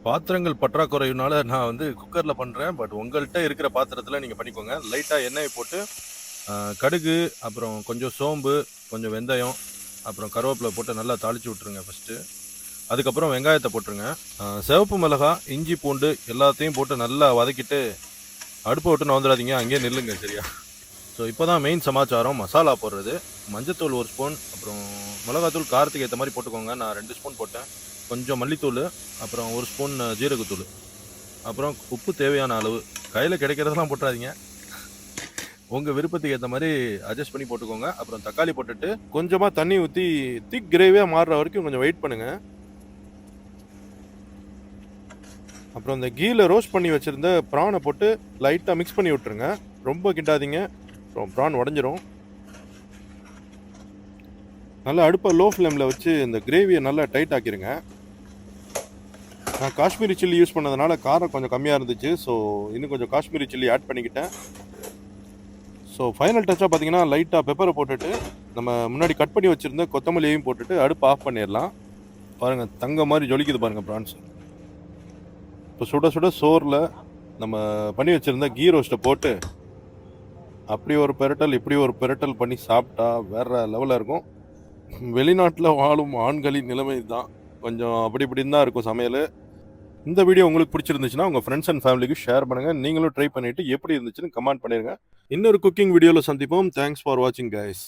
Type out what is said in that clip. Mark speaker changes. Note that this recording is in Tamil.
Speaker 1: பாத்திரங்கள் பற்றாக்குறையினால நான் வந்து குக்கர்ல பண்றேன். பட் உங்கள்ட்ட இருக்கிற பாத்திரத்துல நீங்க பண்ணிக்கோங்க. லைட்டா எண்ணெய போட்டு கடுகு, அப்புறம் கொஞ்சம் சோம்பு, கொஞ்சம் வெந்தயம், அப்புறம் கருவேப்பில போட்டு நல்லா தாளிச்சு விட்டுருங்க ஃபர்ஸ்ட்டு. அதுக்கப்புறம் வெங்காயத்த போட்டுருங்க. சிவப்பு மிளகாய், இஞ்சி, பூண்டு எல்லாத்தையும் போட்டு நல்லா வதக்கிட்டு அடுப்ப விட்டு நவுந்துறாதீங்க. அங்கேயே நில்லுங்க சரியா? ஸோ இப்போ தான் மெயின் சமாச்சாரம் மசாலா போடுறது. மஞ்சத்தூள் 1 ஸ்பூன், அப்புறம் மிளகாத்தூள் காரத்துக்கு ஏத்த மாரி போட்டுக்கோங்க. நான் 2 ஸ்பூன் போட்டேன். கொஞ்சம் மல்லித்தூளு, அப்புறம் 1 ஸ்பூன் ஜீரகத்தூளு, அப்புறம் உப்பு தேவையான அளவு. கையில கிடைக்கிறதெல்லாம் போட்டுறாதீங்க. உங்க விருப்பத்துக்கு ஏத்த மாரி அட்ஜஸ்ட் பண்ணி போட்டுக்கோங்க. அப்புறம் தக்காளி போட்டுட்டு கொஞ்சமா தண்ணி ஊத்தி திக் கிரேவியா மாறுற வரைக்கும் கொஞ்சம் வெயிட் பண்ணுங்க. அப்புறம் இந்த கீல ரோஸ்ட் பண்ணி வச்சிருந்த ப்ரானை போட்டு லைட்டா மிக்ஸ் பண்ணி விட்டுருங்க. ரொம்ப கிண்டாதீங்க, அப்புறம் ப்ரான் உடஞ்சிரும். நல்லா அடுப்பை லோ ஃப்ளேமில் வச்சு இந்த கிரேவியை நல்லா டைட் ஆக்கிருங்க. நான் காஷ்மீரி சில்லி யூஸ் பண்ணதுனால காரம் கொஞ்சம் கம்மியாக இருந்துச்சு. ஸோ இன்னும் கொஞ்சம் காஷ்மீரி சில்லி ஆட் பண்ணிக்கிட்டேன். ஸோ ஃபைனல் டச்சாக பார்த்தீங்கன்னா லைட்டாக பெப்பரை போட்டுட்டு நம்ம முன்னாடி கட் பண்ணி வச்சுருந்த கொத்தமல்லியையும் போட்டுட்டு அடுப்பு ஆஃப் பண்ணிடலாம். பாருங்கள், தங்க மாதிரி ஜொலிக்குது பாருங்கள் ப்ரான்ஸ். இப்போ சுட சுட சோறில் நம்ம பண்ணி வச்சுருந்த கீ ரோஸ்ட்டை போட்டு அப்படி ஒரு பெரட்டல் இப்படி ஒரு பெரட்டல் பண்ணி சாப்பிட்டா வேற லெவலில் இருக்கும். வெளிநாட்டில் வாழும் ஆண்களின் நிலைமை தான். கொஞ்சம் அப்படி இப்படின்னு தான் இருக்கும் சமையல். இந்த வீடியோ உங்களுக்கு பிடிச்சிருந்துச்சுன்னா உங்கள் ஃப்ரெண்ட்ஸ் அண்ட் ஃபேமிலிக்கு ஷேர் பண்ணுங்கள். நீங்களும் ட்ரை பண்ணிவிட்டு எப்படி இருந்துச்சுன்னு கமெண்ட் பண்ணிடுங்க. இன்னொரு குக்கிங் வீடியோவில் சந்திப்போம். தேங்க்ஸ் ஃபார் வாட்சிங் கைஸ்.